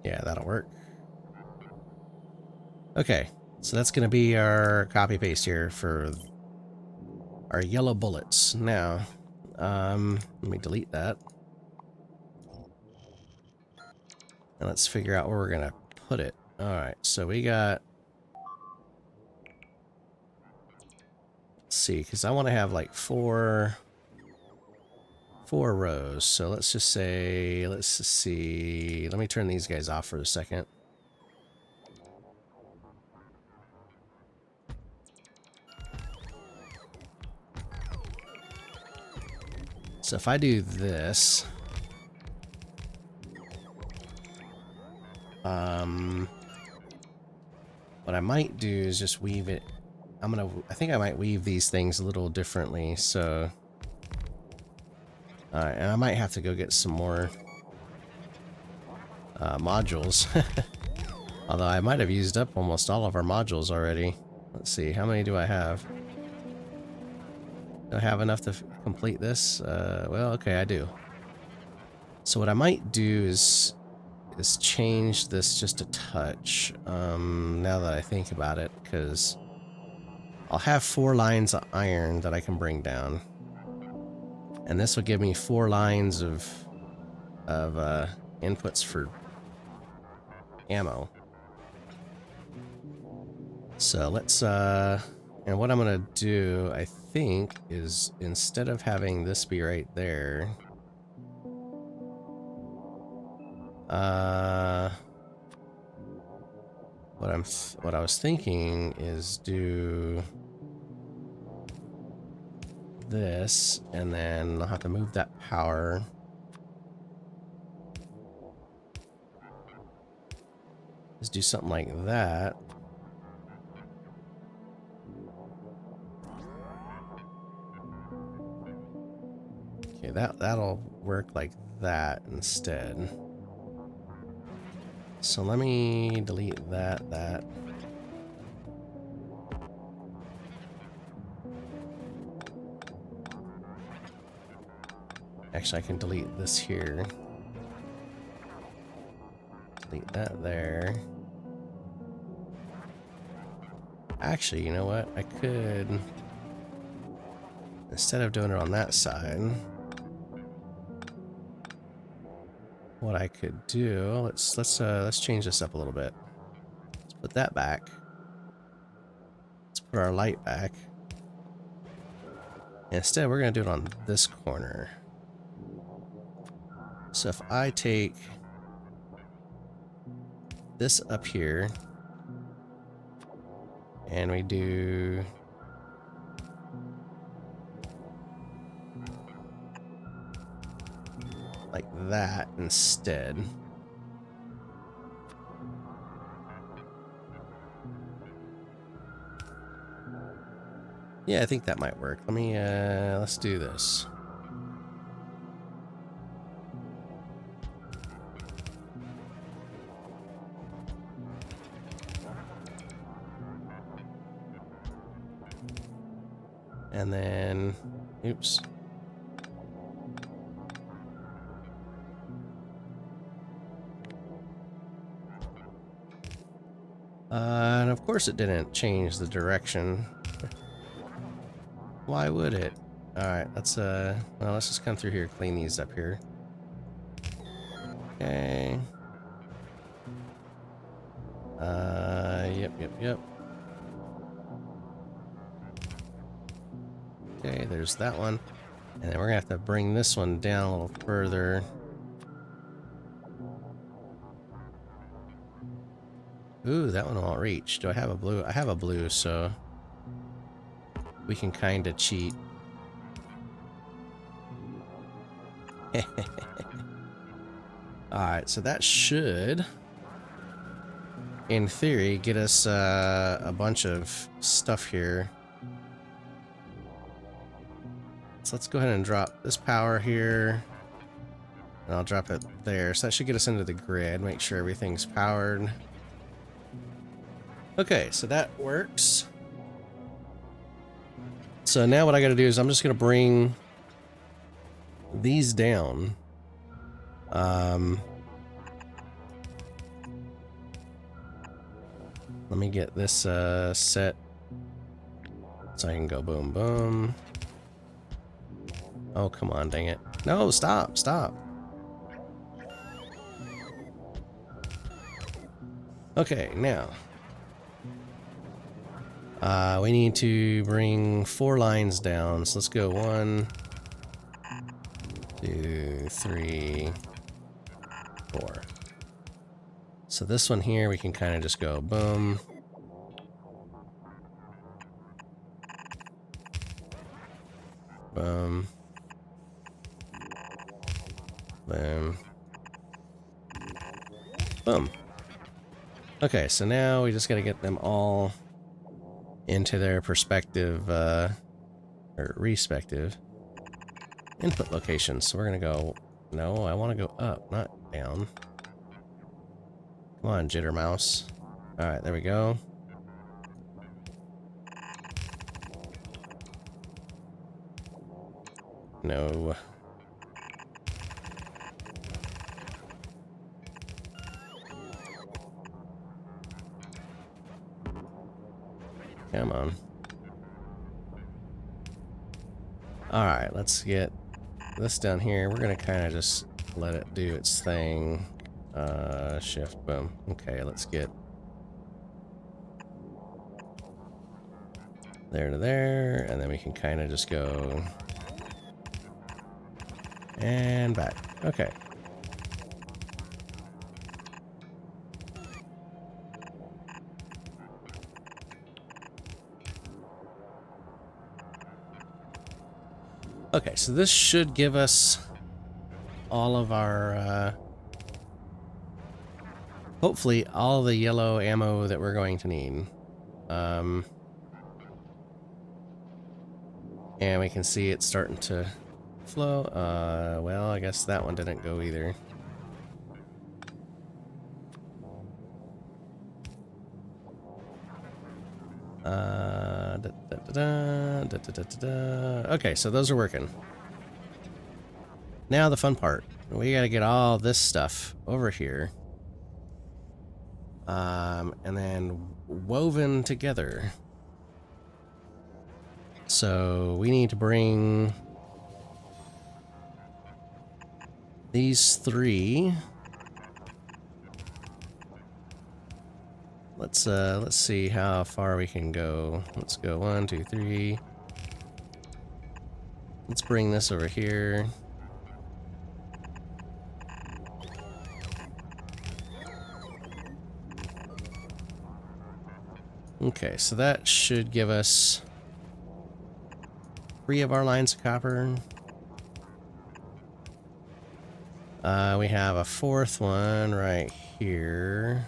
Yeah, that'll work. Okay, so that's gonna be our copy paste here for our yellow bullets. Now, let me delete that. And let's figure out where we're gonna put it. Alright, so we got... Let's see, because I want to have like four rows. So let's just say, let's just see. Let me turn these guys off for a second. So if I do this, what I might do is just weave it. I think I might weave these things a little differently. So, and I might have to go get some more modules. Although I might have used up almost all of our modules already. Let's see, how many do I have? Do I have enough to complete this? Well, okay, I do. So what I might do is change this just a touch, now that I think about it, because I'll have 4 lines of iron that I can bring down. And this will give me 4 lines of inputs for ammo. So let's, and what I'm gonna do, I think, is instead of having this be right there, what I was thinking is do this, and then I'll have to move that power. Just do something like that. Okay, that'll work like that instead. So let me delete that. Actually, I can delete this here. Delete that there. Actually, you know what? I could, instead of doing it on that side, what I could do, let's change this up a little bit. Let's put that back. Let's put our light back. Instead, we're going to do it on this corner. So if I take this up here, and we do like that instead. Yeah, I think that might work. Let me, let's do this. And then, oops. And of course it didn't change the direction. Why would it? Alright, let's just come through here, clean these up here. Okay. Yep. Okay, there's that one. And then we're gonna have to bring this one down a little further. Ooh, that one won't reach. Do I have a blue? I have a blue, so we can kind of cheat. Alright, so that should, in theory, get us a bunch of stuff here. So let's go ahead and drop this power here. And I'll drop it there. So that should get us into the grid. Make sure everything's powered. Okay, so that works. So now what I gotta do is I'm just gonna bring these down. Let me get this set so I can go boom boom. Oh, come on, dang it. No, stop, stop. Okay, now we need to bring 4 lines down. So let's go 1, 2, 3, 4. So this one here, we can kind of just go boom. Boom. Boom. Boom. Okay, so now we just gotta get them all into their perspective, or respective input locations. So we're gonna go, no, I wanna go up, not down. Come on, jitter mouse. Alright, there we go. No. Come on. Alright, let's get this down here. We're gonna kind of just let it do its thing. Shift, boom. Okay, let's get there to there, and then we can kind of just go and back. Okay. Okay, so this should give us all of our, hopefully all the yellow ammo that we're going to need. And we can see it starting to flow. Well, I guess that one didn't go either. Okay, so those are working. Now the fun part. We gotta get all this stuff over here. And then woven together. So we need to bring these 3. Let's see how far we can go. Let's go 1, 2, 3. Let's bring this over here. Okay, so that should give us 3 of our lines of copper. We have a 4th one right here,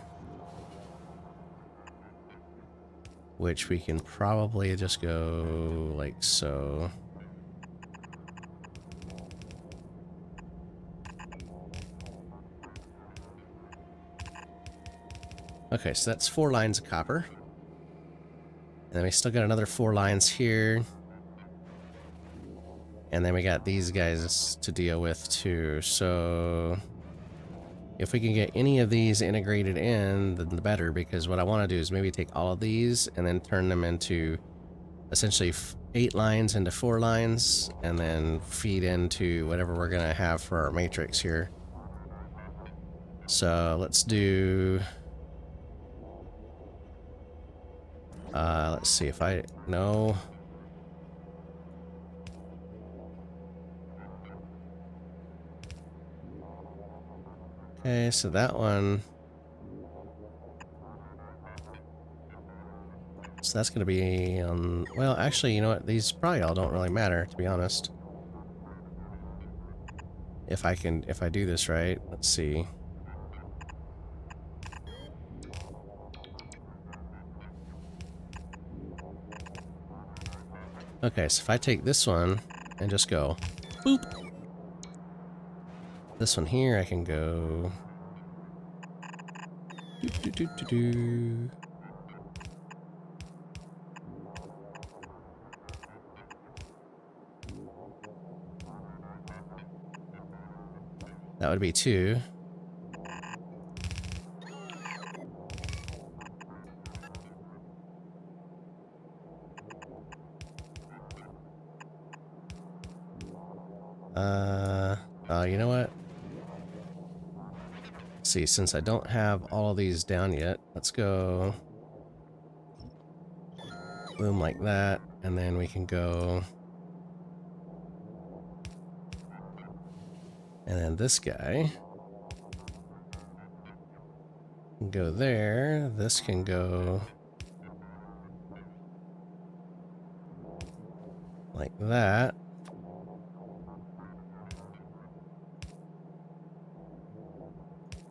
which we can probably just go like so. Okay, so that's 4 lines of copper. And then we still got another 4 lines here. And then we got these guys to deal with too. So if we can get any of these integrated in, then the better, because what I want to do is maybe take all of these and then turn them into essentially 8 lines into 4 lines, and then feed into whatever we're going to have for our matrix here. So let's do... let's see if I... No... Okay, so that one... So that's going to be on... Well, actually, you know what? These probably all don't really matter, to be honest. If I do this right. Let's see. Okay, so if I take this one and just go... Boop! This one here, I can go. Do. That would be 2. You know what? Let's see, since I don't have all of these down yet, let's go boom like that, and then we can go, and then this guy can go there. This can go like that.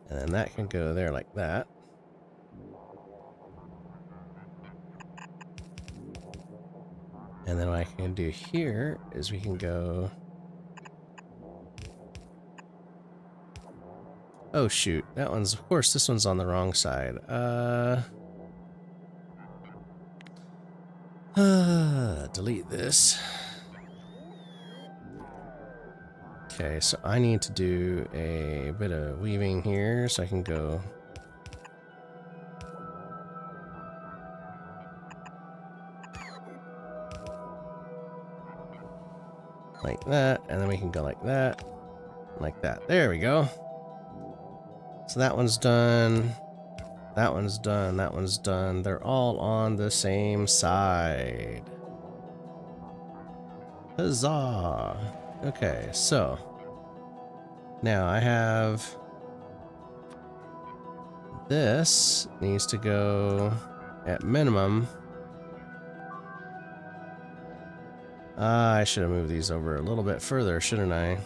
And then that can go there like that. And then what I can do here is we can go... Oh shoot, that one's, of course, this one's on the wrong side. Delete this. Okay, so I need to do a bit of weaving here so I can go like that, and then we can go like that, like that. There we go. So that one's done. That one's done. That one's done. They're all on the same side. Huzzah! Okay, so now I have this needs to go at minimum. I should have moved these over a little bit further, shouldn't I?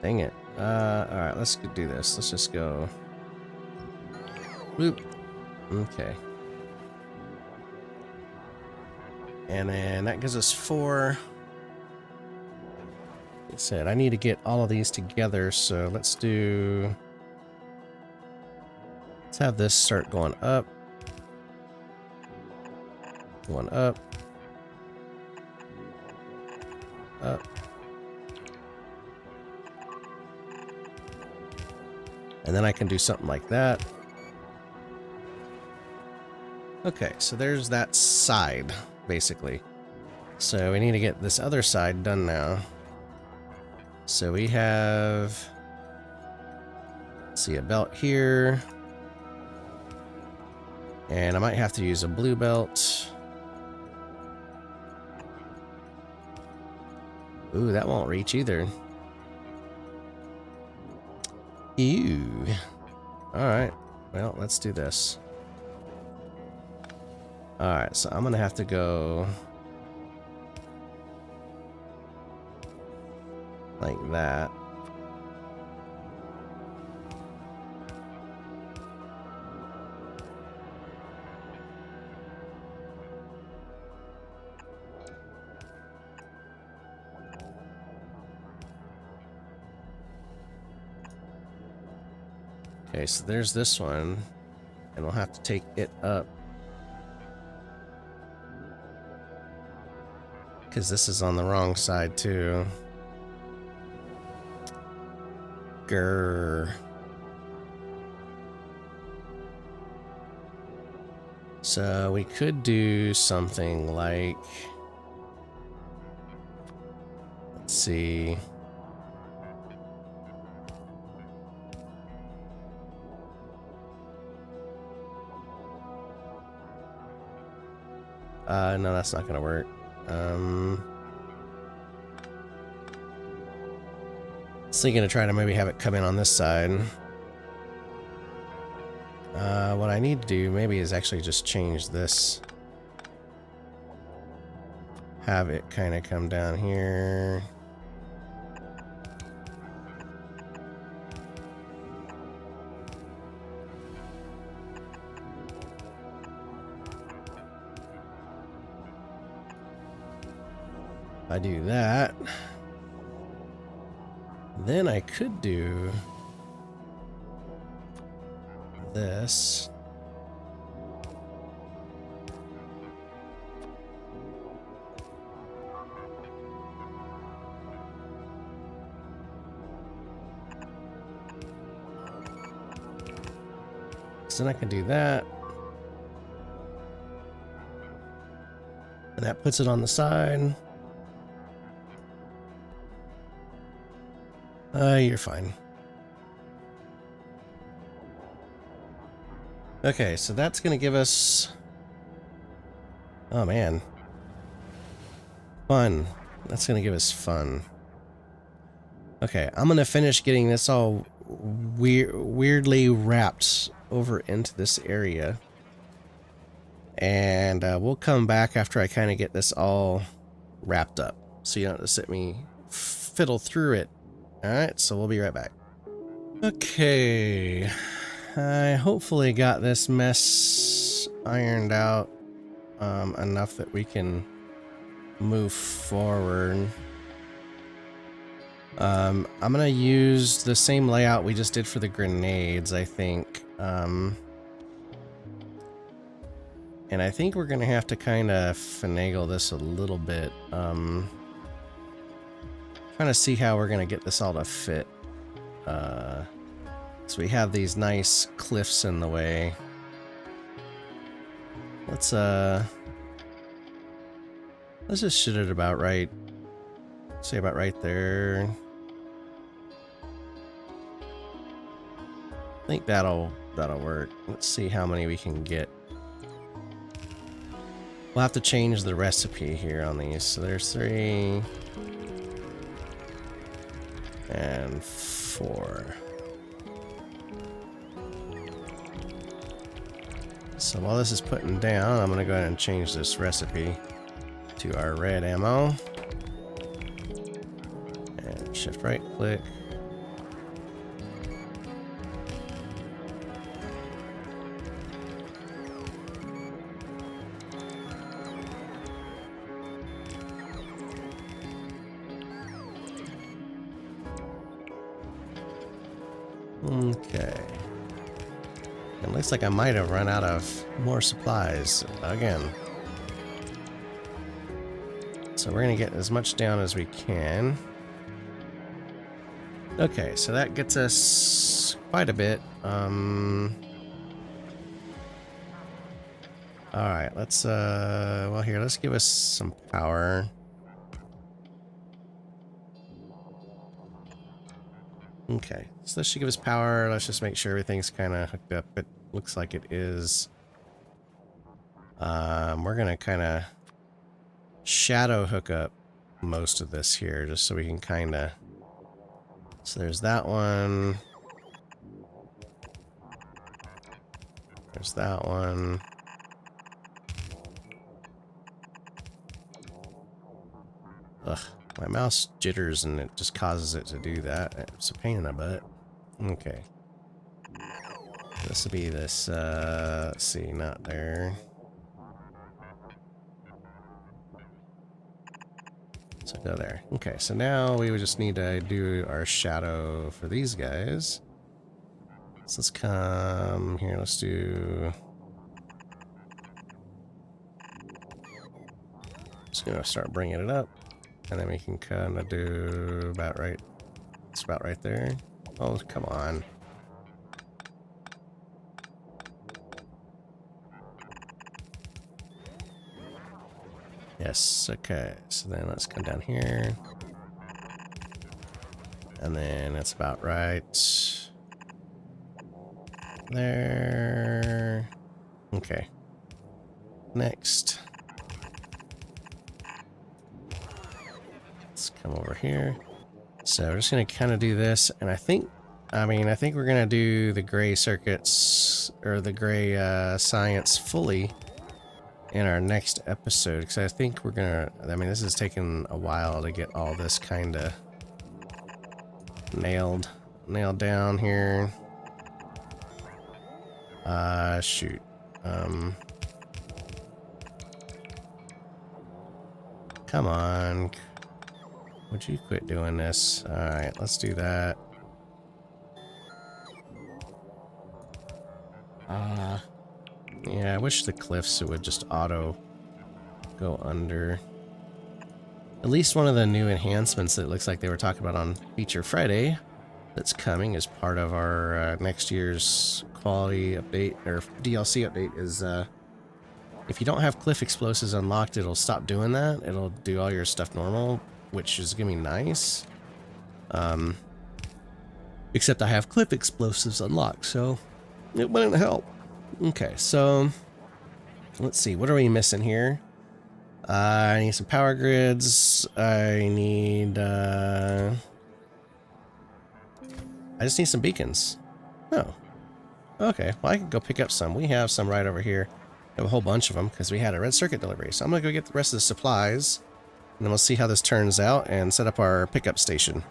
Dang it. Alright, let's do this. Let's just go. Boop. Okay. And then that gives us 4. Like I said, I need to get all of these together, so let's do... Let's have this start going up. Going up. Up. And then I can do something like that. Okay, so there's that side, basically. So we need to get this other side done now. So we have... Let's see, a belt here. And I might have to use a blue belt. Ooh, that won't reach either. Ew. Alright, well, let's do this. Alright, so I'm gonna have to go... like that. Okay, so there's this one, and we'll have to take it up. Because this is on the wrong side, too. Grr. So we could do something like... Let's see... no, that's not gonna work. So you're gonna try to maybe have it come in on this side. What I need to do maybe is actually just change this. Have it kind of come down here. I do that. Then I could do this. So then I can do that. And that puts it on the side. You're fine. Okay, so that's gonna give us... Oh man. Fun. That's gonna give us fun. Okay, I'm gonna finish getting this all weirdly wrapped over into this area. And we'll come back after I kind of get this all wrapped up. So you don't have to sit me fiddle through it. Alright, so we'll be right back. Okay. I hopefully got this mess ironed out enough that we can move forward. I'm gonna use the same layout we just did for the grenades, I think. And I think we're gonna have to kind of finagle this a little bit. Trying to see how we're gonna get this all to fit. So we have these nice cliffs in the way. Let's just shoot it about right. Say about right there. I think that'll work. Let's see how many we can get. We'll have to change the recipe here on these. So there's 3 and 4. So while this is putting down, I'm gonna go ahead and change this recipe to our red ammo. And shift right click. Okay. It looks like I might have run out of more supplies again. So we're gonna get as much down as we can. Okay, so that gets us quite a bit. Alright, let's well here, let's give us some power. Okay, so this should give us power. Let's just make sure everything's kind of hooked up. It looks like it is. We're gonna kind of shadow hook up most of this here, just so we can kind of. So there's that one. There's that one. Ugh. My mouse jitters and it just causes it to do that. It's a pain in the butt. Okay. This will be this, let's see, not there. So go there. Okay, so now we would just need to do our shadow for these guys. So let's come here, let's do... Just gonna start bringing it up. And then we can kind of do about right. It's about right there. Oh, come on. Yes, okay. So then let's come down here. And then that's about right. There. Okay. Next. Let's come over here. So we're just gonna kind of do this, and I think we're gonna do the gray circuits or the gray science fully in our next episode, because I think we're gonna. I mean, this is taking a while to get all this kind of nailed down here. Shoot. Come on. would you quit doing this? Alright, let's do that. Yeah, I wish the cliffs would just auto go under. At least one of the new enhancements that looks like they were talking about on Feature Friday that's coming as part of our next year's quality update or DLC update is if you don't have cliff explosives unlocked, it'll stop doing that. It'll do all your stuff normal, which is gonna be nice. Except I have cliff explosives unlocked, so it wouldn't help. Okay, so let's see. What are we missing here? I need some power grids. I just need some beacons. Oh. Okay, well I can go pick up some. We have some right over here. We have a whole bunch of them because we had a red circuit delivery. So I'm going to go get the rest of the supplies. And then we'll see how this turns out and set up our pickup station.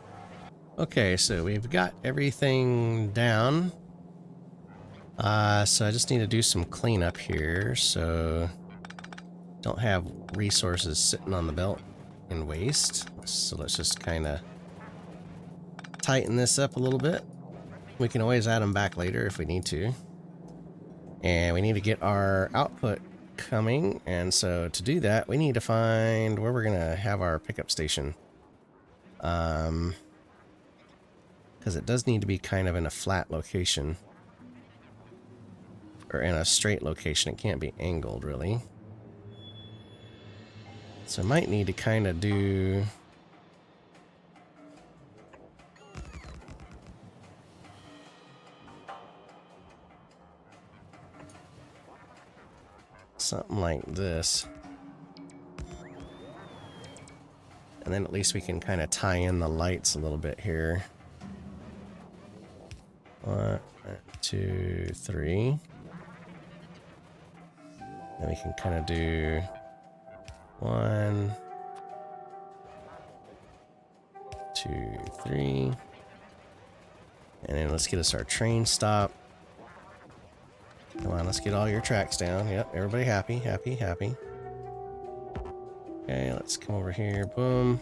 Okay, so we've got everything down. So I just need to do some cleanup here. So don't have resources sitting on the belt in waste. So let's just kind of tighten this up a little bit. We can always add them back later if we need to. And we need to get our output coming. And so to do that, we need to find where we're going to have our pickup station. Because it does need to be kind of in a flat location. Or in a straight location. It can't be angled, really. So I might need to kind of do... something like this. And then at least we can kind of tie in the lights a little bit here. 1, 2, 3. Then we can kind of do 1, 2, 3. And then let's get us our train stop. Come on, let's get all your tracks down. Yep, everybody happy, happy, happy. Okay, let's come over here. Boom.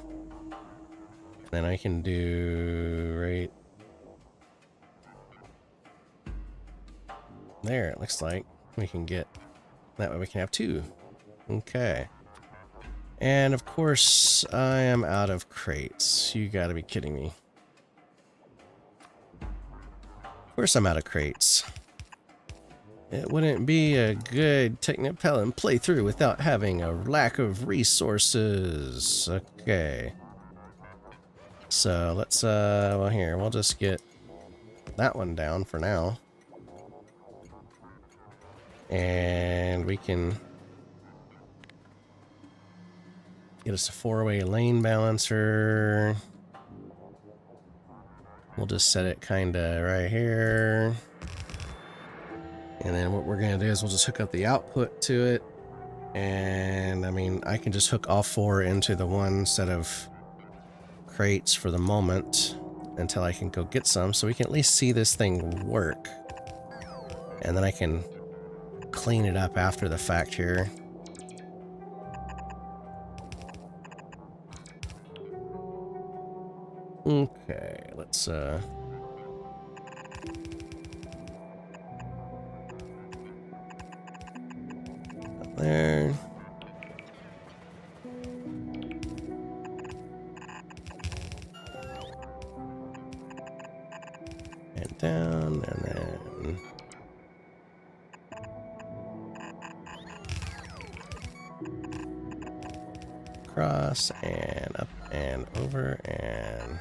And then I can do right there, it looks like. We can get... that way we can have 2. Okay. And of course, I am out of crates. You gotta be kidding me. Of course I'm out of crates. It wouldn't be a good Technopelin playthrough without having a lack of resources. Okay. So let's, well here, we'll just get that one down for now. And we can get us a 4-way lane balancer. We'll just set it kinda right here. And then what we're gonna do is we'll just hook up the output to it. And I mean, I can just hook all 4 into the one set of crates for the moment until I can go get some, so we can at least see this thing work. And then I can clean it up after the fact here. Okay, let's there. And down, and then across, and up, and over, and...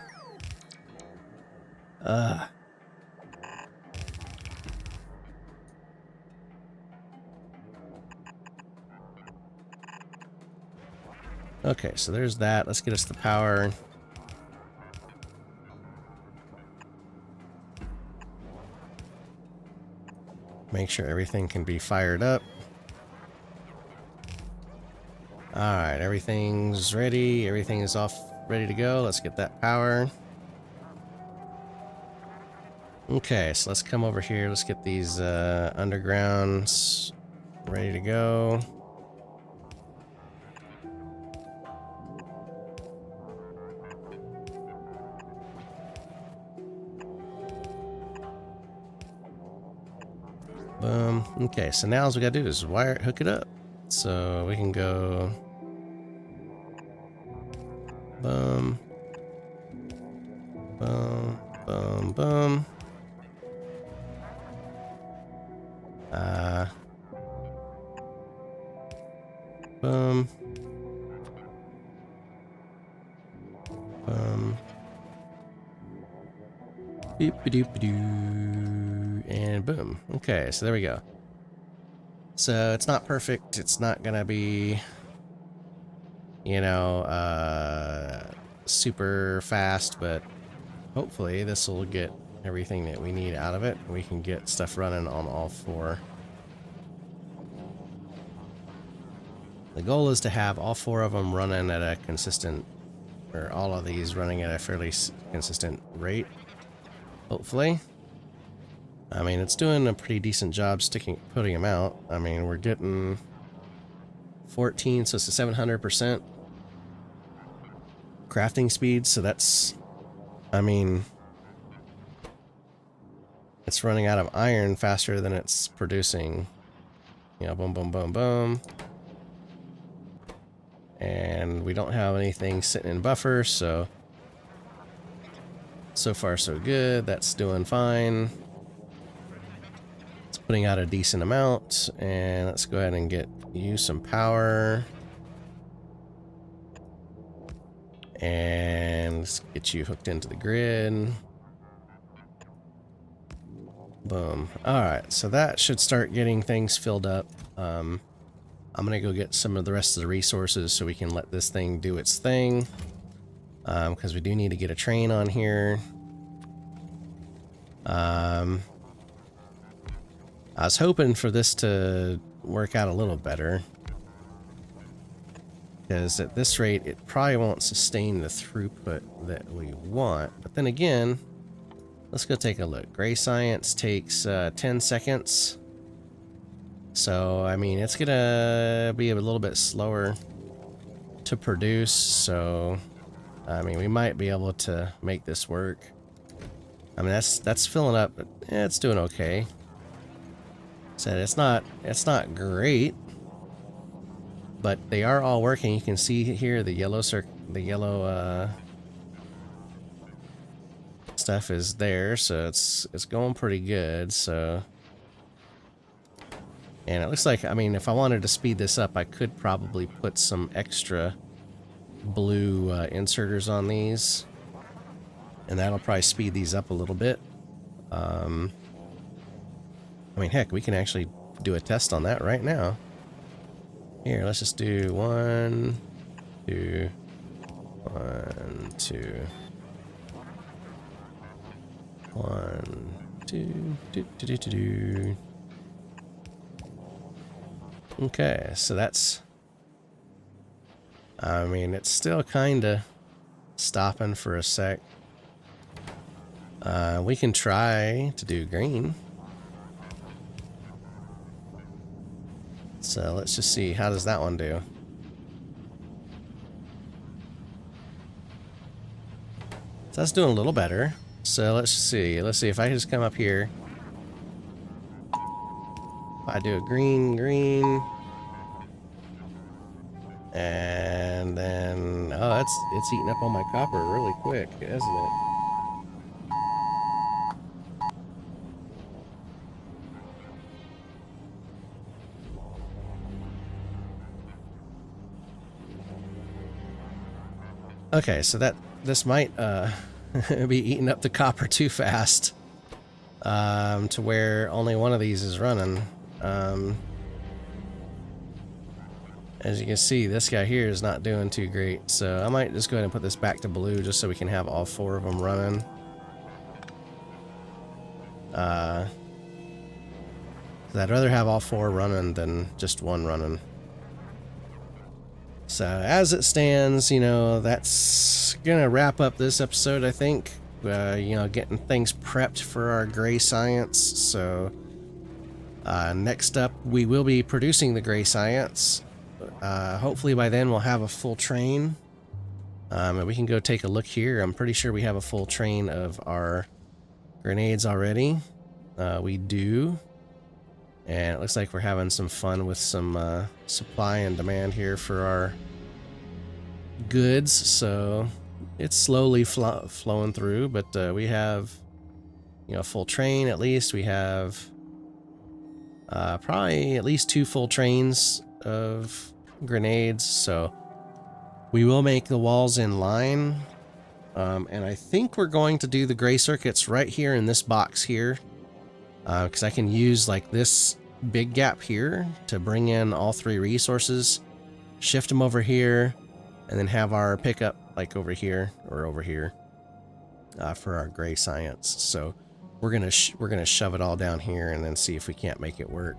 Okay, so there's that. Let's get us the power. Make sure everything can be fired up. Alright, everything's ready. Everything is off, ready to go. Let's get that power. Okay, so let's come over here. Let's get these undergrounds ready to go. Boom. Okay, so now all we gotta do is hook it up. So we can go boom, boom, boom, boom. Boom. Boom. Doop-a-doop-a-doo. And boom. Okay, so there we go. So it's not perfect. It's not gonna be, you know, super fast, but hopefully this will get everything that we need out of it. We can get stuff running on all four. The goal is to have all four of them running at a consistent, or all of these running at a fairly consistent rate. Hopefully. I mean, it's doing a pretty decent job putting them out. I mean, we're getting 14, so it's a 700% crafting speed. So that's, I mean, it's running out of iron faster than it's producing. You know, boom, boom, boom, boom. And we don't have anything sitting in buffer, so far so good. That's doing fine. It's putting out a decent amount, and let's go ahead and use some power. And let's get you hooked into the grid. Boom. Alright, so that should start getting things filled up. I'm gonna go get some of the rest of the resources so we can let this thing do its thing. Because we do need to get a train on here. I was hoping for this to work out a little better. Because at this rate, it probably won't sustain the throughput that we want. But then again, let's go take a look. Gray Science takes 10 seconds. So, I mean, it's gonna be a little bit slower to produce. So, I mean, we might be able to make this work. I mean, that's filling up, but it's doing okay. Said it's not great, but they are all working. You can see here the yellow stuff is there, so it's going pretty good. So, and it looks like, I mean, if I wanted to speed this up, I could probably put some extra blue inserters on these, and that'll probably speed these up a little bit. I mean, heck, we can actually do a test on that right now. Here, let's just do 1, 2, 1, 2, 1, 2, do, do, do, do, do. Okay, so that's, I mean, it's still kind of stopping for a sec. We can try to do green. So let's just see, how does that one do? So that's doing a little better. So let's see. Let's see if I can just come up here. If I do a green, and then, oh, it's eating up all my copper really quick, isn't it? Okay, so this might be eating up the copper too fast, to where only one of these is running. As you can see, this guy here is not doing too great, so I might just go ahead and put this back to blue just so we can have all four of them running. I'd rather have all four running than just one running. So as it stands, you know, that's gonna wrap up this episode, I think. You know, getting things prepped for our Gray Science. So next up, we will be producing the Gray Science. Hopefully by then we'll have a full train. And we can go take a look here. I'm pretty sure we have a full train of our grenades already. We do. And it looks like we're having some fun with some supply and demand here for our goods. So it's slowly flowing through, but we have, you know, a full train at least. We have probably at least 2 full trains of grenades. So we will make the walls in line. And I think we're going to do the gray circuits right here in this box here. Because I can use like this big gap here to bring in all 3 resources, shift them over here, and then have our pickup like over here or over here for our gray science. So we're gonna shove it all down here and then see if we can't make it work.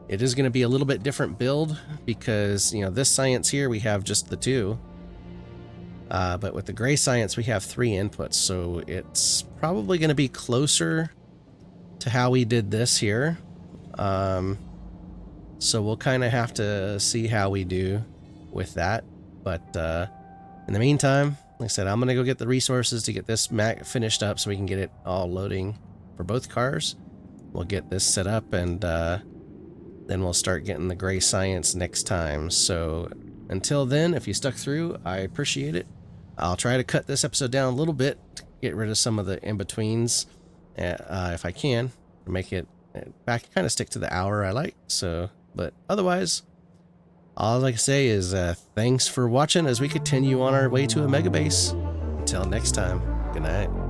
It is gonna be a little bit different build because, you know, this science here we have just the 2. But with the gray science, we have 3 inputs, so it's probably going to be closer to how we did this here. So we'll kind of have to see how we do with that. But in the meantime, like I said, I'm going to go get the resources to get this finished up so we can get it all loading for both cars. We'll get this set up, and then we'll start getting the gray science next time. So until then, if you stuck through, I appreciate it. I'll try to cut this episode down a little bit to get rid of some of the in-betweens if I can, make it back, kind of stick to the hour I like. So, but otherwise, all I can say is thanks for watching as we continue on our way to a Megabase. Until next time, good night.